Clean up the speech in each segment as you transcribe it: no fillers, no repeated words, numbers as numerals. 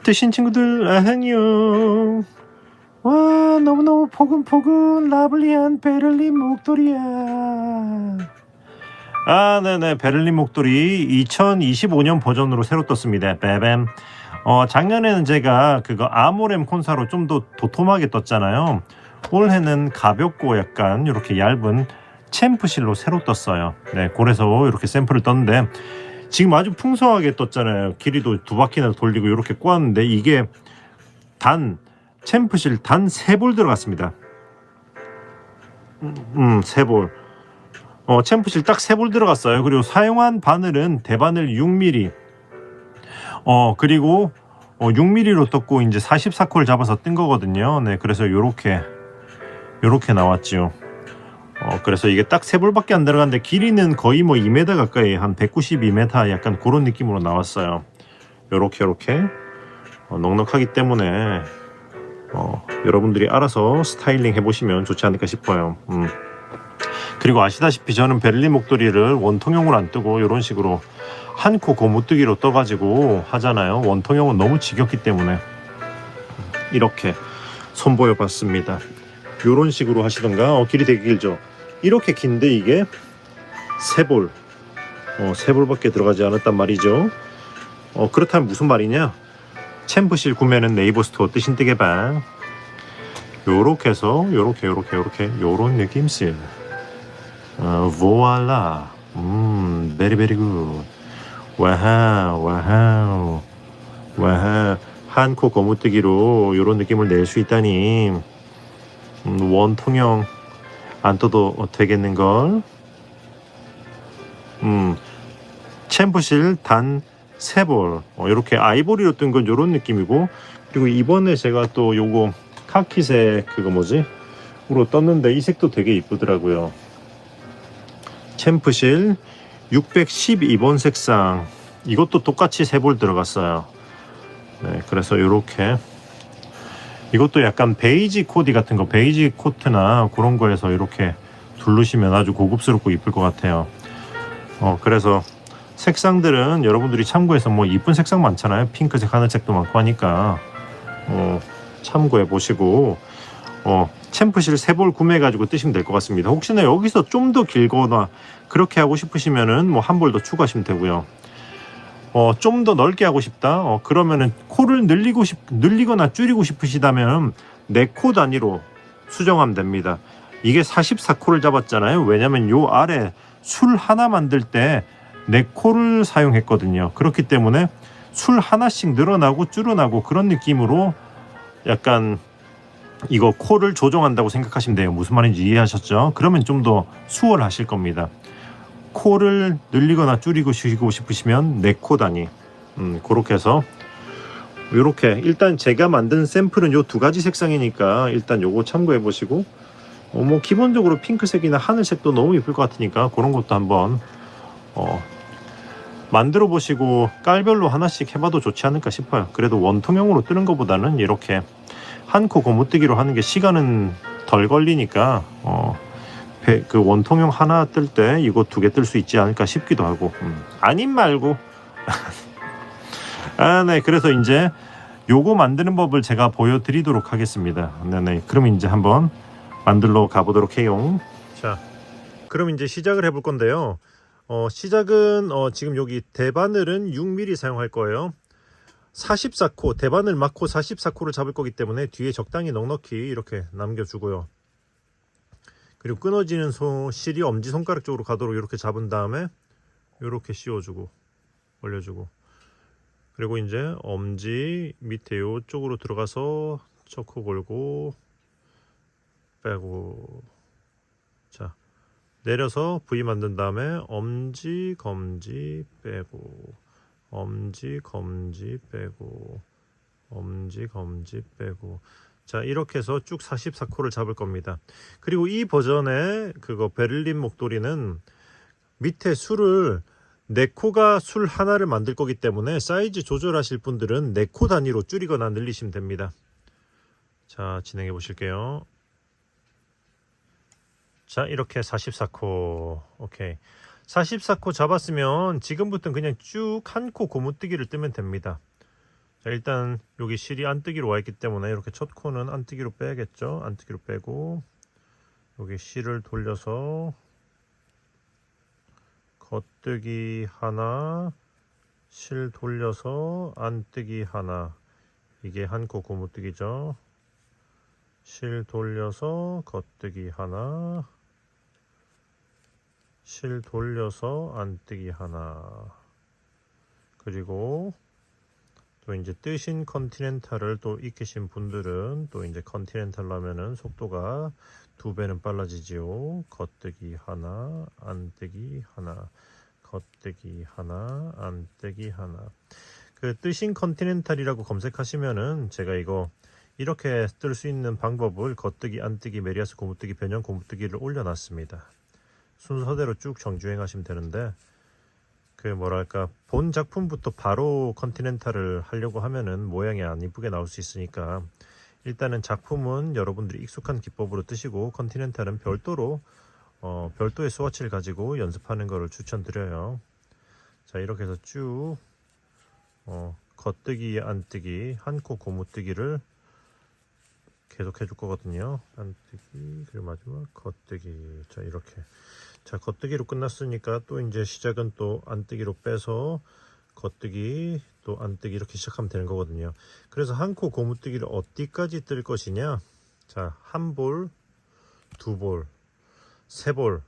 드신 친구들 안녕. 와, 너무너무 포근포근 라블리한 베를린 목도리야. 네네, 베를린 목도리 2025년 버전으로 새로 떴습니다. 빼뱀. 작년에는 제가 그거 아모렘 콘사로 좀 더 도톰하게 떴잖아요. 올해는 가볍고 약간 이렇게 얇은 챔프실로 새로 떴어요. 네, 그래서 이렇게 샘플을 떴는데 지금 아주 풍성하게 떴잖아요. 길이도 두 바퀴나 돌리고 이렇게 꼬았는데 이게 챔프실 단 3볼 들어갔습니다. 3볼. 챔프실 딱 3볼 들어갔어요. 그리고 사용한 바늘은 대바늘 6mm. 그리고 6mm로 떴고 이제 44코를 잡아서 뜬 거거든요. 네, 그래서 요렇게 나왔죠. 그래서 이게 딱 3볼밖에 안 들어갔는데 길이는 거의 뭐 2m 가까이, 한 192m 약간 그런 느낌으로 나왔어요. 요렇게 넉넉하기 때문에 여러분들이 알아서 스타일링 해보시면 좋지 않을까 싶어요. 그리고 아시다시피 저는 베를린 목도리를 원통형으로 안 뜨고 이런 식으로 한 코 고무뜨기로 떠가지고 하잖아요. 원통형은 너무 지겹기 때문에 이렇게 선보여 봤습니다. 이런 식으로 하시던가. 길이 되게 길죠. 이렇게 긴데 이게 3볼 3볼밖에 들어가지 않았단 말이죠. 그렇다면 무슨 말이냐, 챔프실 구매는 네이버 스토어 뜨신 뜨개방. 요렇게 해서 요렇게 요런 느낌실. voila. 베리 굿. 와우. 한 코 고무뜨기로 요런 느낌을 낼 수 있다니. 원통형 안 떠도 되겠는걸. 챔프실 단 3볼. 이렇게 아이보리로 뜬 건 요런 느낌이고, 그리고 이번에 제가 또 요거 카키색 그거 뭐지? 으로 떴는데 이 색도 되게 이쁘더라고요. 챔프실 612번 색상. 이것도 똑같이 3볼 들어갔어요. 네, 그래서 요렇게, 이것도 약간 베이지 코디 같은 거, 베이지 코트나 그런 거에서 이렇게 두르시면 아주 고급스럽고 이쁠 것 같아요. 그래서 색상들은 여러분들이 참고해서, 뭐 이쁜 색상 많잖아요. 핑크색, 하늘색도 많고 하니까 참고해 보시고 챔프실 3볼 구매해 가지고 뜨시면 될 것 같습니다. 혹시나 여기서 좀 더 길거나 그렇게 하고 싶으시면은 뭐 한 볼 더 추가하시면 되고요. 좀 더 넓게 하고 싶다, 그러면은 코를 늘리거나 줄이고 싶으시다면 4코 단위로 수정하면 됩니다. 이게 44코를 잡았잖아요. 왜냐면 요 아래 술 하나 만들 때 4코를 사용했거든요. 그렇기 때문에 술 하나씩 늘어나고 줄어나고 그런 느낌으로 약간 이거 코를 조정한다고 생각하시면 돼요. 무슨 말인지 이해하셨죠? 그러면 좀 더 수월하실 겁니다. 코를 늘리거나 줄이고 싶으시면 4코 단위. 그렇게 해서 요렇게, 일단 제가 만든 샘플은 요 2가지 색상이니까 일단 요거 참고해 보시고, 뭐 기본적으로 핑크색이나 하늘색도 너무 예쁠 것 같으니까 그런 것도 한번 만들어 보시고 깔별로 하나씩 해봐도 좋지 않을까 싶어요. 그래도 원통형으로 뜨는 것보다는 이렇게 한 코 고무뜨기로 하는 게 시간은 덜 걸리니까 그 원통형 하나 뜰 때 이거 2개 뜰 수 있지 않을까 싶기도 하고. 아님 말고. 네, 그래서 이제 요거 만드는 법을 제가 보여드리도록 하겠습니다. 네네, 그럼 이제 한번 만들러 가보도록 해요. 자, 그럼 이제 시작을 해볼 건데요. 시작은 지금 여기 대바늘은 6mm 사용할 거예요. 44코, 대바늘 맞고 44코를 잡을 거기 때문에 뒤에 적당히 넉넉히 이렇게 남겨주고요. 그리고 끊어지는 실이 엄지손가락 쪽으로 가도록 이렇게 잡은 다음에 이렇게 씌워주고 올려주고, 그리고 이제 엄지 밑에 이쪽으로 들어가서 척후 걸고 빼고, 자, 내려서 V 만든 다음에 엄지 검지 빼고, 엄지 검지 빼고, 엄지 검지 빼고. 자, 이렇게 해서 쭉 44코를 잡을 겁니다. 그리고 이 버전의 그거 베를린 목도리는 밑에 술을 4코가 술 하나를 만들 거기 때문에 사이즈 조절하실 분들은 4코 단위로 줄이거나 늘리시면 됩니다. 자, 진행해 보실게요. 자, 이렇게 44코. 오케이. 44코 잡았으면 지금부터는 그냥 쭉 한 코 고무뜨기를 뜨면 됩니다. 자, 일단 여기 실이 안뜨기로 와 있기 때문에 이렇게 첫 코는 안뜨기로 빼야겠죠. 안뜨기로 빼고 여기 실을 돌려서 겉뜨기 하나, 실 돌려서 안뜨기 하나. 이게 한 코 고무뜨기죠. 실 돌려서 겉뜨기 하나, 실 돌려서 안뜨기 하나. 그리고 또 이제 뜨신 컨티넨탈을 또 익히신 분들은 또 이제 컨티넨탈로 하면은 속도가 2배는 빨라지지요. 겉뜨기 하나, 안뜨기 하나, 겉뜨기 하나, 안뜨기 하나. 그 뜨신 컨티넨탈이라고 검색하시면은 제가 이거 이렇게 뜰 수 있는 방법을 겉뜨기, 안뜨기, 메리아스 고무뜨기, 변형 고무뜨기를 올려놨습니다. 순서대로 쭉 정주행하시면 되는데 그 뭐랄까 본 작품부터 바로 컨티넨탈을 하려고 하면은 모양이 안 이쁘게 나올 수 있으니까 일단은 작품은 여러분들이 익숙한 기법으로 뜨시고 컨티넨탈은 별도로 별도의 스와치를 가지고 연습하는 것을 추천드려요. 자, 이렇게 해서 쭉 겉뜨기, 안뜨기, 한 코 고무뜨기를 계속 해줄 거거든요. 안뜨기, 그리고 마지막 겉뜨기. 자, 이렇게. 자, 겉뜨기로 끝났으니까 또 이제 시작은 또 안뜨기로 빼서 겉뜨기, 또 안뜨기 이렇게 시작하면 되는 거거든요. 그래서 한 코 고무뜨기를 어디까지 뜰 것이냐? 자, 한 볼, 두 볼, 세 볼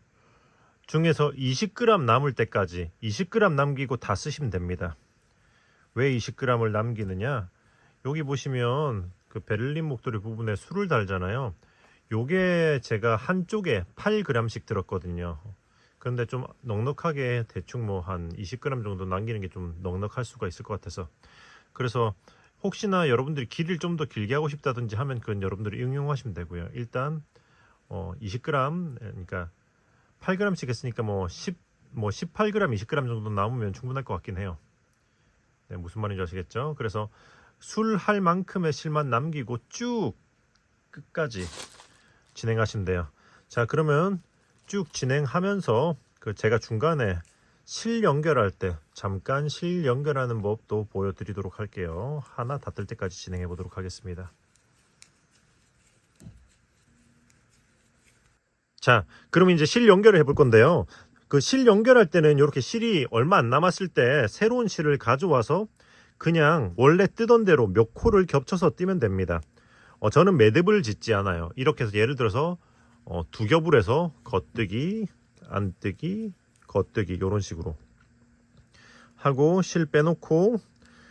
중에서 20g 남을 때까지 20g 남기고 다 쓰시면 됩니다. 왜 20g을 남기느냐? 여기 보시면 그 베를린 목도리 부분에 술을 달잖아요. 요게 제가 한쪽에 8g씩 들었거든요. 그런데 좀 넉넉하게 대충 뭐 한 20g 정도 남기는 게 좀 넉넉할 수가 있을 것 같아서 그래서 혹시나 여러분들이 길이를 좀 더 길게 하고 싶다든지 하면 그건 여러분들이 응용하시면 되고요. 일단 20g 그러니까 8g씩 했으니까 뭐 18g, 20g 정도 남으면 충분할 것 같긴 해요. 네, 무슨 말인지 아시겠죠? 그래서 술 할 만큼의 실만 남기고 쭉 끝까지 진행하시면 돼요. 자, 그러면 쭉 진행하면서 그 제가 중간에 실 연결할 때 잠깐 실 연결하는 법도 보여드리도록 할게요. 하나 다 뜰 때까지 진행해 보도록 하겠습니다. 자, 그럼 이제 실 연결을 해볼 건데요. 그 실 연결할 때는 이렇게 실이 얼마 안 남았을 때 새로운 실을 가져와서 그냥 원래 뜨던 대로 몇 코를 겹쳐서 뜨면 됩니다. 저는 매듭을 짓지 않아요. 이렇게 해서 예를 들어서 두 겹을 해서 겉뜨기, 안뜨기, 겉뜨기 이런 식으로 하고 실 빼놓고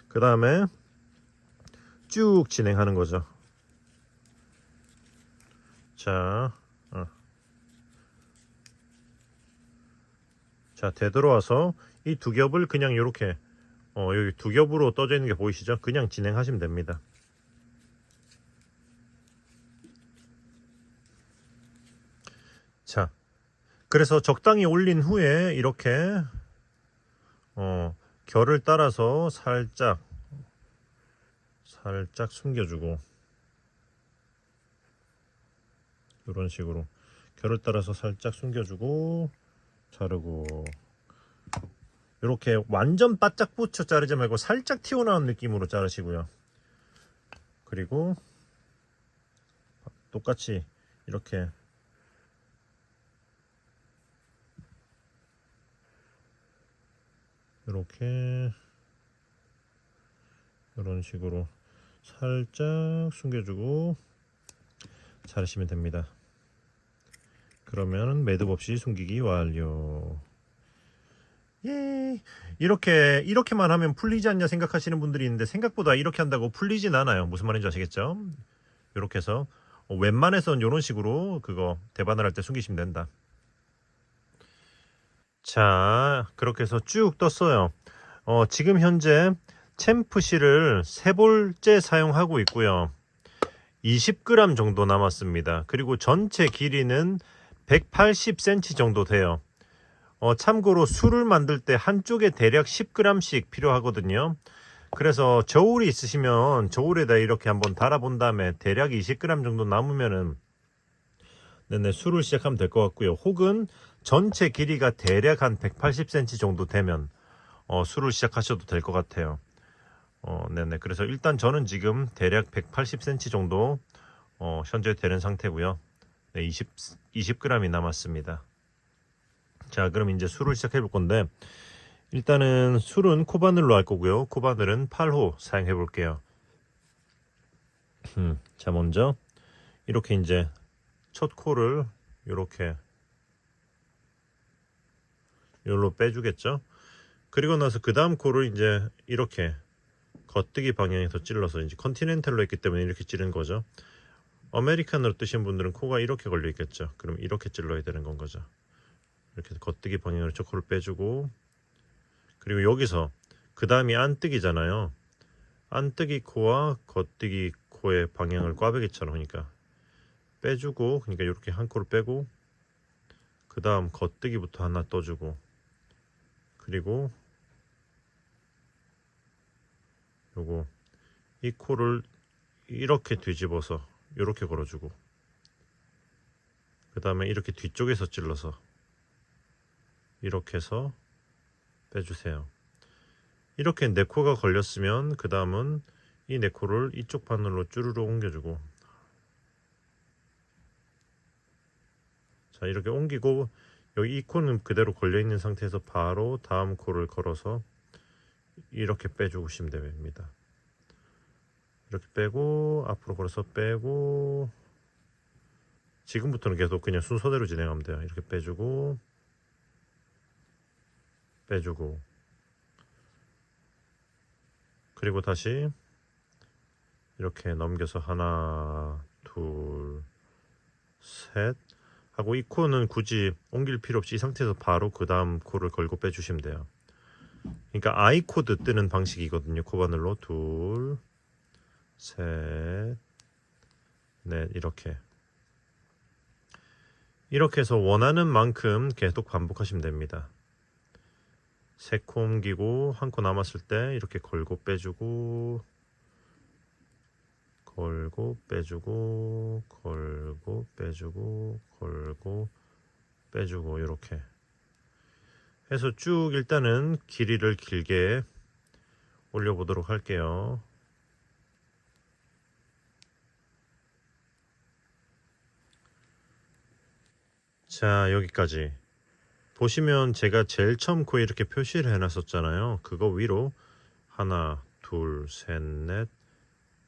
그 다음에 쭉 진행하는 거죠. 자, 자, 되돌아와서 이 두 겹을 그냥 이렇게 여기 두 겹으로 떠져 있는 게 보이시죠? 그냥 진행하시면 됩니다. 자, 그래서 적당히 올린 후에 이렇게 결을 따라서 살짝 숨겨주고 이런 식으로 결을 따라서 살짝 숨겨주고 자르고 이렇게 완전 바짝 붙여 자르지 말고 살짝 튀어나온 느낌으로 자르시고요. 그리고 똑같이 이렇게 이런 식으로 살짝 숨겨주고 자르시면 됩니다. 그러면 매듭 없이 숨기기 완료. 예, 이렇게만 하면 풀리지 않냐 생각하시는 분들이 있는데 생각보다 이렇게 한다고 풀리진 않아요. 무슨 말인지 아시겠죠? 이렇게 해서 웬만해선 이런 식으로 그거 대바늘 할 때 숨기시면 된다. 자, 그렇게 해서 쭉 떴어요. 지금 현재 챔프실을 3볼째 사용하고 있고요. 20g 정도 남았습니다. 그리고 전체 길이는 180cm 정도 돼요. 참고로 술을 만들 때 한쪽에 대략 10g씩 필요하거든요. 그래서 저울이 있으시면 저울에다 이렇게 한번 달아본 다음에 대략 20g 정도 남으면은 술을 시작하면 될 것 같고요. 혹은 전체 길이가 대략 한 180cm 정도 되면 술을 시작하셔도 될 것 같아요. 네네. 그래서 일단 저는 지금 대략 180cm 정도 현재 되는 상태고요. 네, 20g이 남았습니다. 자, 그럼 이제 술을 시작해 볼 건데, 일단은 술은 코바늘로 할 거고요. 코바늘은 8호 사용해 볼게요. 자, 먼저 이렇게 이제 첫 코를 이렇게 요로 빼주겠죠. 그리고 나서 그 다음 코를 이제 이렇게 겉뜨기 방향에서 찔러서, 이제 컨티넨탈로 했기 때문에 이렇게 찌른 거죠. 아메리칸으로 뜨신 분들은 코가 이렇게 걸려 있겠죠. 그럼 이렇게 찔러야 되는 건 거죠. 이렇게 겉뜨기 방향으로 첫 코를 빼주고, 그리고 여기서 그 다음이 안뜨기잖아요. 안뜨기 코와 겉뜨기 코의 방향을 꽈배기처럼 하니까 빼주고, 그러니까 이렇게 한 코를 빼고, 그 다음 겉뜨기부터 하나 떠주고, 그리고 요거 이 코를 이렇게 뒤집어서 이렇게 걸어주고, 그 다음에 이렇게 뒤쪽에서 찔러서 이렇게 해서 빼주세요. 이렇게 네 코가 걸렸으면 그 다음은 이 네 코를 이쪽 바늘로 쭈르르 옮겨주고, 자, 이렇게 옮기고, 여기 이 코는 그대로 걸려있는 상태에서 바로 다음 코를 걸어서 이렇게 빼주시면 됩니다. 이렇게 빼고 앞으로 걸어서 빼고, 지금부터는 계속 그냥 순서대로 진행하면 돼요. 이렇게 빼주고 빼주고, 그리고 다시 이렇게 넘겨서 하나 둘 셋 하고, 이 코는 굳이 옮길 필요 없이 이 상태에서 바로 그 다음 코를 걸고 빼주시면 돼요. 그러니까 I 코드 뜨는 방식이거든요. 코바늘로 둘, 셋, 넷, 이렇게 해서 원하는 만큼 계속 반복하시면 됩니다. 세 코 옮기고 한 코 남았을 때 이렇게 걸고 빼주고, 걸고 빼주고, 걸고 빼주고, 걸고 빼주고, 이렇게 해서 쭉 일단은 길이를 길게 올려보도록 할게요. 자, 여기까지 보시면 제가 제일 처음 코에 이렇게 표시를 해놨었잖아요. 그거 위로 하나 둘 셋 넷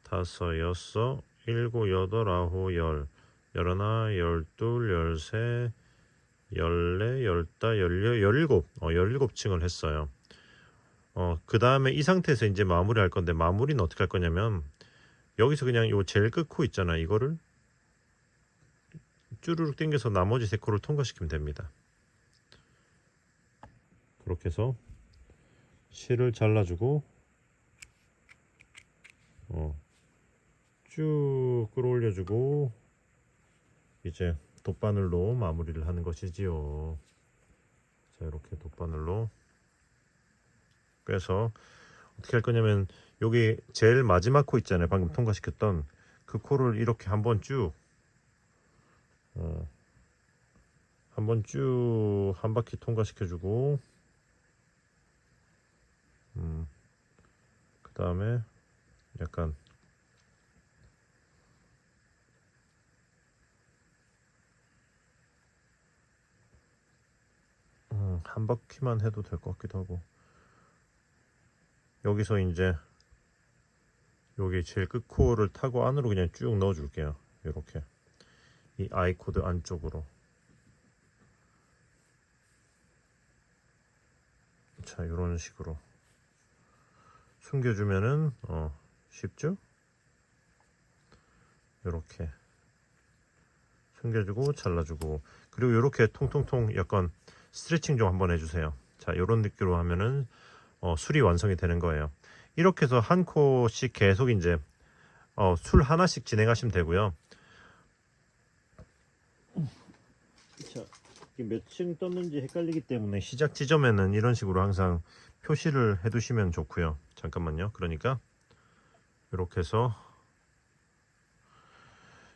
다섯 여섯 일곱 여덟 아홉 열 열하나 열둘 열세 열네 열다 열여 열일곱 17층을 했어요. 그 다음에 이 상태에서 이제 마무리 할 건데, 마무리는 어떻게 할 거냐면 여기서 그냥 요 제일 끝 코 있잖아, 이거를 쭈르륵 당겨서 나머지 세 코를 통과시키면 됩니다. 그렇게 해서 실을 잘라주고 쭉 끌어올려주고, 이제 돗바늘로 마무리를 하는 것이지요. 자, 이렇게 돗바늘로 빼서 어떻게 할 거냐면, 여기 제일 마지막 코 있잖아요, 방금 통과시켰던 그 코를 이렇게 한번 쭉 한번 쭉 한 바퀴 통과시켜주고, 그 다음에 약간 한 바퀴만 해도 될 것 같기도 하고, 여기서 이제 여기 제일 끝 코를 타고 안으로 그냥 쭉 넣어 줄게요. 이렇게 이 I 코드 안쪽으로. 자, 이런 식으로 숨겨주면은 쉽죠? 이렇게 숨겨주고 잘라주고, 그리고 이렇게 통통통 약간 스트레칭 좀 한번 해주세요. 자, 이런 느낌으로 하면은 술이 완성이 되는 거예요. 이렇게 해서 한 코씩 계속 이제 술 하나씩 진행하시면 되고요. 자, 몇 층 떴는지 헷갈리기 때문에 시작 지점에는 이런 식으로 항상 표시를 해 두시면 좋고요. 잠깐만요. 그러니까 이렇게 해서,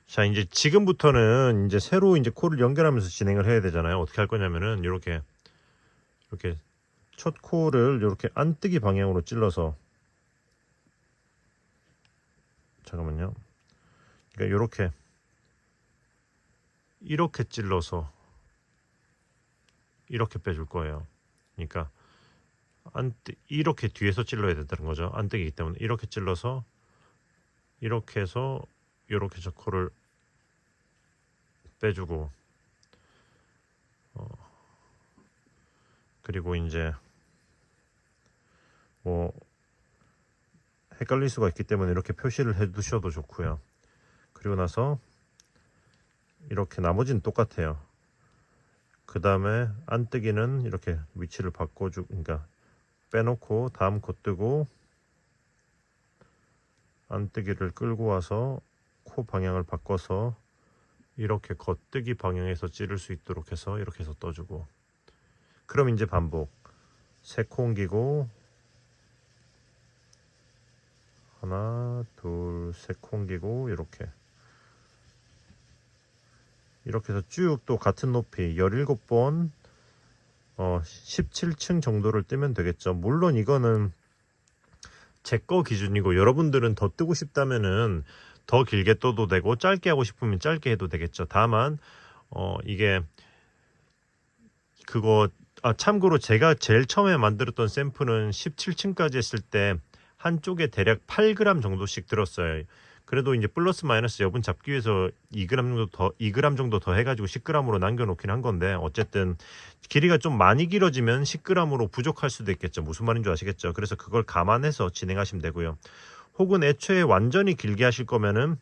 자, 이제 지금부터는 이제 새로 이제 코를 연결하면서 진행을 해야 되잖아요. 어떻게 할 거냐면은 이렇게 첫 코를 이렇게 안뜨기 방향으로 찔러서 잠깐만요. 그러니까 이렇게 찔러서 이렇게 빼줄 거예요. 그러니까 이렇게 뒤에서 찔러야 된다는 거죠. 안뜨기이기 때문에 이렇게 찔러서 이렇게 해서 이렇게 저코를 빼주고 그리고 이제 뭐 헷갈릴 수가 있기 때문에 이렇게 표시를 해 두셔도 좋고요. 그리고 나서 이렇게 나머지는 똑같아요. 그 다음에 안뜨기는 이렇게 위치를 그러니까 빼놓고 다음 코 뜨고 안뜨기를 끌고 와서 코 방향을 바꿔서 이렇게 겉뜨기 방향에서 찌를 수 있도록 해서 이렇게 해서 떠주고, 그럼 이제 반복. 세 코 옮기고 하나 둘 세 코 옮기고 이렇게 해서 쭉 또 같은 높이 17번 17층 정도를 뜨면 되겠죠. 물론 이거는 제 거 기준이고 여러분들은 더 뜨고 싶다면은 더 길게 떠도 되고 짧게 하고 싶으면 짧게 해도 되겠죠. 다만 이게 참고로 제가 제일 처음에 만들었던 샘플은 17층까지 했을 때 한쪽에 대략 8g 정도씩 들었어요. 그래도 이제 플러스 마이너스 여분 잡기 위해서 2g 정도 더 해가지고 10g으로 남겨놓긴 한 건데, 어쨌든 길이가 좀 많이 길어지면 10g으로 부족할 수도 있겠죠. 무슨 말인 줄 아시겠죠? 그래서 그걸 감안해서 진행하시면 되고요. 혹은 애초에 완전히 길게 하실 거면은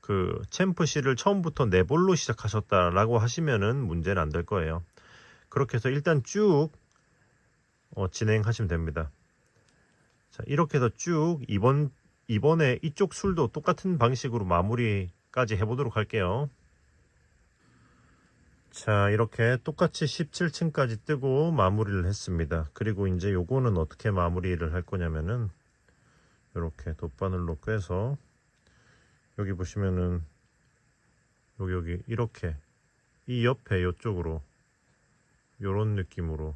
그 챔프실을 처음부터 4볼로 시작하셨다라고 하시면은 문제는 안 될 거예요. 그렇게 해서 일단 쭉 진행하시면 됩니다. 자, 이렇게 해서 쭉 이번에 이쪽 술도 똑같은 방식으로 마무리까지 해보도록 할게요. 자, 이렇게 똑같이 17층까지 뜨고 마무리를 했습니다. 그리고 이제 요거는 어떻게 마무리를 할 거냐면은 이렇게 돗바늘로 꿰서 여기 보시면은 여기 이렇게 이 옆에 이쪽으로 요런 느낌으로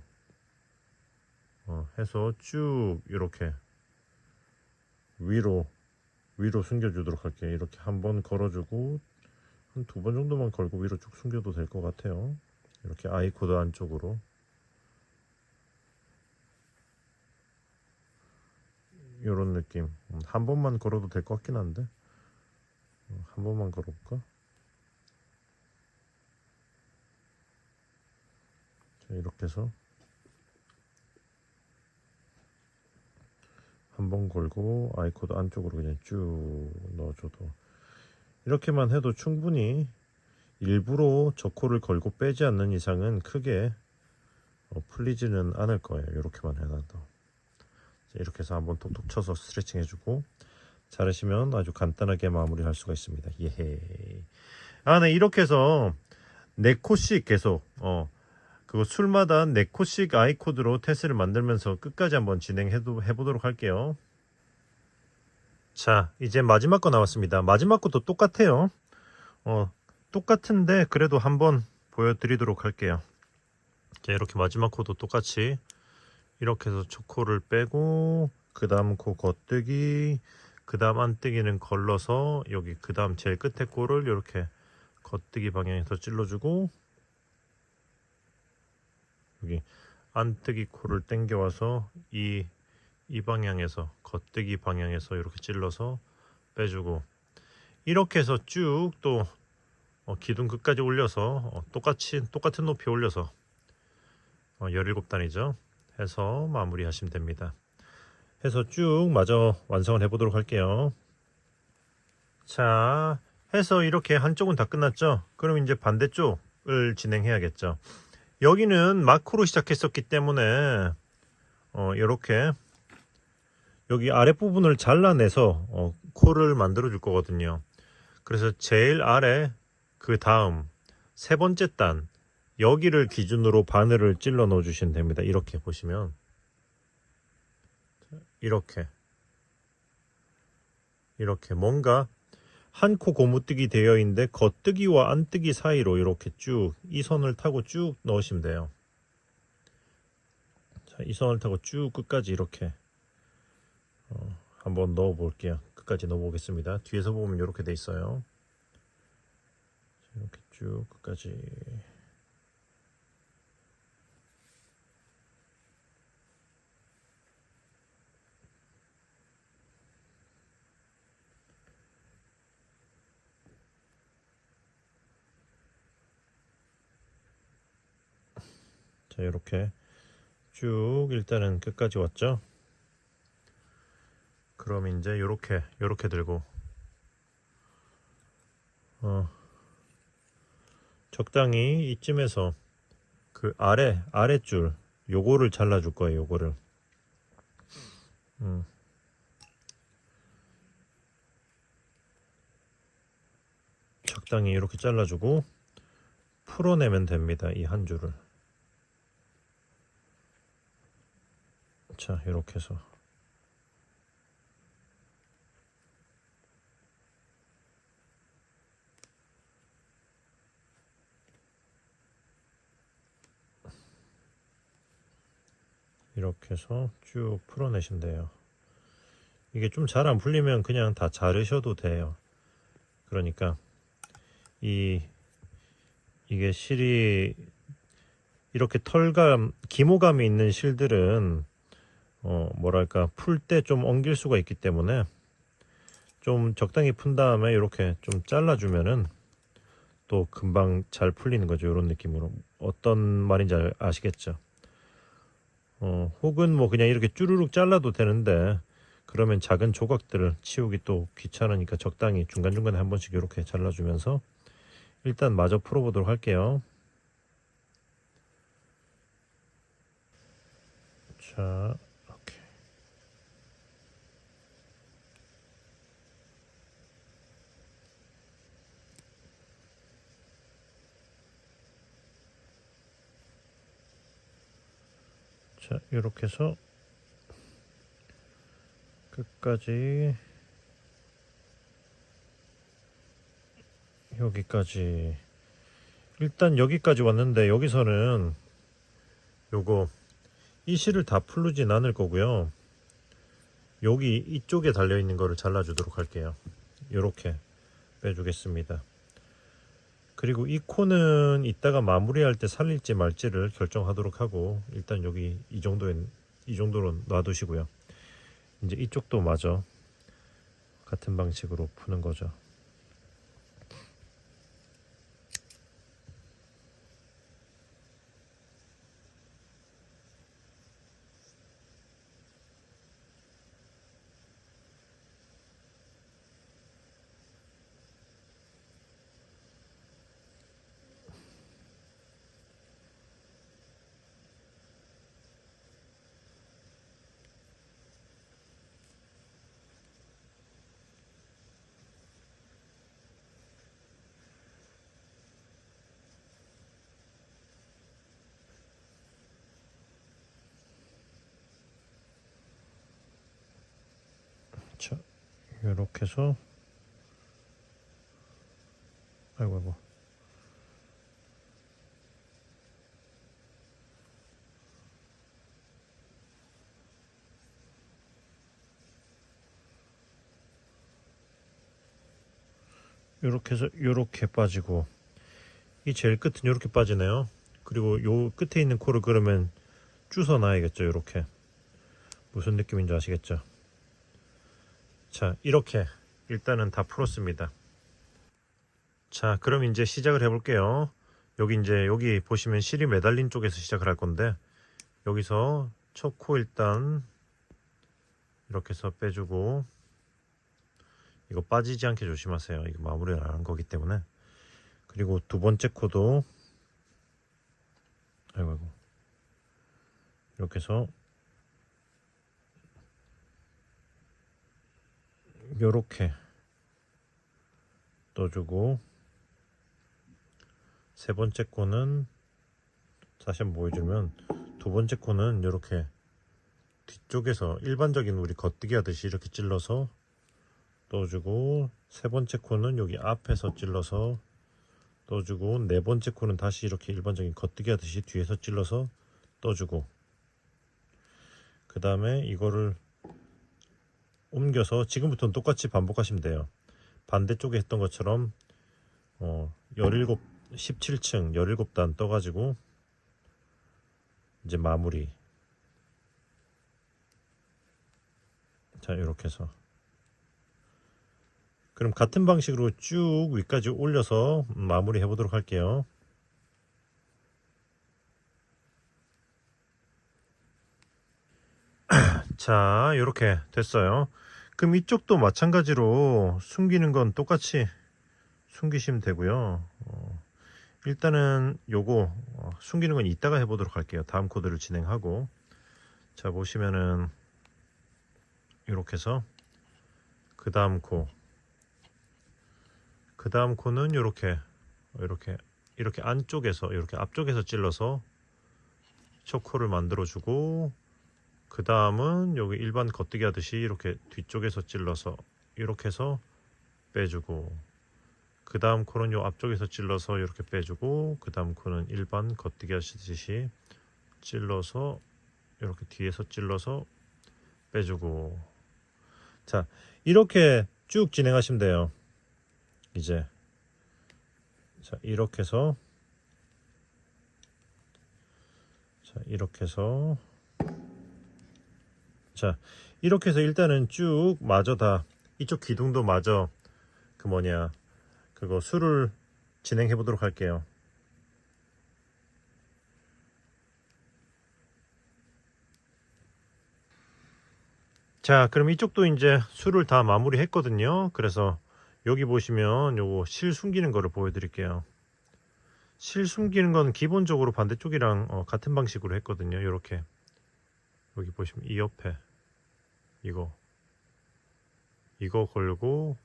해서 쭉 이렇게 위로 숨겨주도록 할게요. 이렇게 한번 걸어주고 한 2번 정도만 걸고 위로 쭉 숨겨도 될 것 같아요. 이렇게 아이코드 안쪽으로 이런 느낌. 한 번만 걸어도 될 것 같긴 한데 한 번만 걸어볼까? 자, 이렇게 해서 한 번 걸고 아이코드 안쪽으로 그냥 쭉 넣어줘도, 이렇게만 해도 충분히 일부러 저 코를 걸고 빼지 않는 이상은 크게 풀리지는 않을 거예요. 이렇게만 해놔도. 이렇게 해서 한번 톡톡 쳐서 스트레칭 해주고 잘하시면 아주 간단하게 마무리할 수가 있습니다. 예헤. 네, 이렇게 해서 4코씩 계속 그거 술마다 4코씩 아이코드로 테스트를 만들면서 끝까지 한번 해보도록 할게요. 자, 이제 마지막 거 나왔습니다. 마지막 것도 똑같아요. 똑같은데 그래도 한번 보여드리도록 할게요. 자, 이렇게 마지막 코도 똑같이 이렇게 해서 초코를 빼고 그 다음 코 겉뜨기, 그 다음 안뜨기는 걸러서 여기 그 다음 제일 끝에 코를 이렇게 겉뜨기 방향에서 찔러주고 여기 안뜨기 코를 당겨와서 이 방향에서 겉뜨기 방향에서 이렇게 찔러서 빼주고, 이렇게 해서 쭉 또 기둥 끝까지 올려서 똑같은 높이 올려서 17단이죠 해서 마무리 하시면 됩니다. 해서 쭉 마저 완성을 해 보도록 할게요. 자, 해서 이렇게 한쪽은 다 끝났죠. 그럼 이제 반대쪽을 진행해야겠죠. 여기는 마크로 시작했었기 때문에 이렇게 여기 아랫부분을 잘라내서 코를 만들어 줄 거거든요. 그래서 제일 아래 그 다음 3번째 단 여기를 기준으로 바늘을 찔러 넣어 주시면 됩니다. 이렇게 보시면 이렇게 뭔가 한 코 고무뜨기 되어 있는데 겉뜨기와 안뜨기 사이로 이렇게 쭉 이 선을 타고 쭉 넣으시면 돼요. 자, 이 선을 타고 쭉 끝까지 이렇게 한번 넣어 볼게요. 끝까지 넣어 보겠습니다. 뒤에서 보면 이렇게 돼 있어요. 이렇게 쭉 끝까지. 자, 이렇게 쭉 일단은 끝까지 왔죠. 그럼 이제 요렇게 들고 적당히 이쯤에서 그 아래줄 요거를 잘라줄 거예요. 요거를 적당히 이렇게 잘라주고 풀어내면 됩니다. 이 한 줄을. 자, 이렇게 해서 이렇게 해서 쭉 풀어내신대요. 이게 좀 잘 안 풀리면 그냥 다 자르셔도 돼요. 그러니까 이게 실이 이렇게 털감, 기모감이 있는 실들은 뭐랄까 풀 때 좀 엉길 수가 있기 때문에 좀 적당히 푼 다음에 이렇게 좀 잘라주면은 또 금방 잘 풀리는 거죠. 이런 느낌으로. 어떤 말인지 아시겠죠? 혹은 뭐 그냥 이렇게 쭈루룩 잘라도 되는데 그러면 작은 조각들을 치우기 또 귀찮으니까 적당히 중간중간에 한 번씩 이렇게 잘라주면서 일단 마저 풀어보도록 할게요. 자, 이렇게. 자, 이렇게 해서 끝까지 여기까지 일단 여기까지 왔는데 여기서는 요거 이 실을 다 풀르진 않을 거고요. 여기 이쪽에 달려있는 거를 잘라주도록 할게요. 이렇게 빼주겠습니다. 그리고 이 코는 이따가 마무리할 때 살릴지 말지를 결정하도록 하고 일단 여기 이 정도로 놔두시고요. 이제 이쪽도 마저 같은 방식으로 푸는 거죠. 자, 이렇게 해서 아이고 이렇게 해서 이렇게 빠지고 이 제일 끝은 이렇게 빠지네요. 그리고 요 끝에 있는 코를 그러면 주워 놔야겠죠. 이렇게 무슨 느낌인지 아시겠죠? 자, 이렇게 일단은 다 풀었습니다. 자, 그럼 이제 시작을 해볼게요. 여기 보시면 실이 매달린 쪽에서 시작을 할 건데 여기서 첫 코 일단 이렇게 해서 빼주고 이거 빠지지 않게 조심하세요. 이거 마무리를 안 한 거기 때문에. 그리고 두 번째 코도 아이고 이렇게 해서 요렇게 떠주고 세 번째 코는 다시 한번 보여주면 두 번째 코는 이렇게 뒤쪽에서 일반적인 우리 겉뜨기 하듯이 이렇게 찔러서 떠주고 세 번째 코는 여기 앞에서 찔러서 떠주고 네 번째 코는 다시 이렇게 일반적인 겉뜨기 하듯이 뒤에서 찔러서 떠주고 그 다음에 이거를 옮겨서 지금부터는 똑같이 반복하시면 돼요. 반대쪽에 했던 것처럼 17층 17단 떠가지고 이제 마무리. 자, 이렇게 해서 그럼 같은 방식으로 쭉 위까지 올려서 마무리 해보도록 할게요. 자, 이렇게 됐어요. 그럼 이쪽도 마찬가지로 숨기는 건 똑같이 숨기시면 되고요. 일단은 요거 숨기는 건 이따가 해보도록 할게요. 다음 코드를 진행하고. 자, 보시면은 이렇게 해서 그 다음 코는 이렇게 안쪽에서 이렇게 앞쪽에서 찔러서 초코를 만들어 주고, 그 다음은 여기 일반 겉뜨기 하듯이 이렇게 뒤쪽에서 찔러서 이렇게 해서 빼주고, 그 다음 코는 요 앞쪽에서 찔러서 이렇게 빼주고, 그 다음 코는 일반 겉뜨기 하시듯이 찔러서 이렇게 뒤에서 찔러서 빼주고. 자, 이렇게 쭉 진행하시면 돼요. 이제 자, 이렇게 해서 이렇게 해서 일단은 쭉 마저 다 이쪽 기둥도 마저 그거 수를 진행해 보도록 할게요. 자, 그럼 이쪽도 이제 수를 다 마무리 했거든요. 그래서 여기 보시면 요거 실 숨기는 거를 보여드릴게요. 실 숨기는 건 기본적으로 반대쪽이랑 같은 방식으로 했거든요. 요렇게 여기 보시면 이 옆에 이거 걸고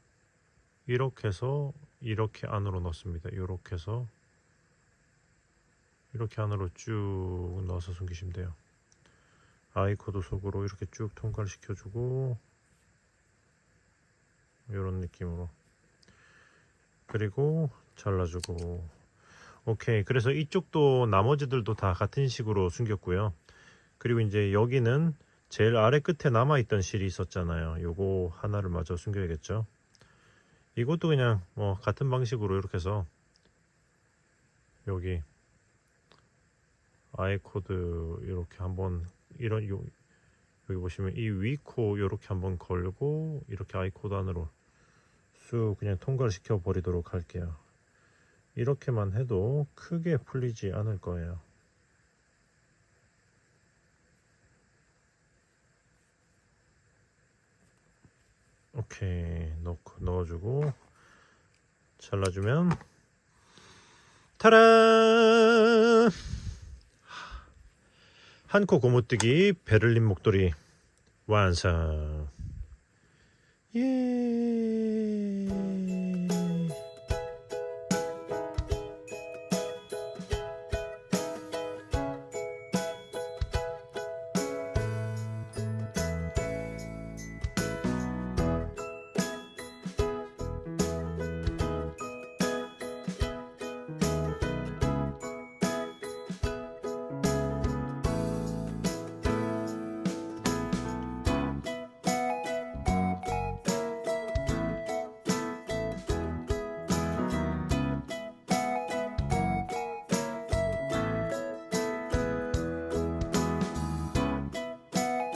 이렇게 해서 이렇게 안으로 넣습니다. 이렇게 해서 이렇게 안으로 쭉 넣어서 숨기시면 돼요. 아이코드 속으로 이렇게 쭉 통과를 시켜주고, 이런 느낌으로, 그리고 잘라주고. 오케이. 그래서 이쪽도 나머지들도 다 같은 식으로 숨겼고요. 그리고 이제 여기는 제일 아래 끝에 남아있던 실이 있었잖아요. 요거 하나를 마저 숨겨야겠죠. 이것도 그냥 같은 방식으로 이렇게 해서 여기 아이코드 이렇게 한번 여기 보시면 이 위코 이렇게 한번 걸고 이렇게 아이코드 안으로 쑥 그냥 통과를 시켜 버리도록 할게요. 이렇게만 해도 크게 풀리지 않을 거예요. 오케이. 넣어주고 잘라주면 타란! 한 코 고무뜨기 베를린 목도리 완성. 예.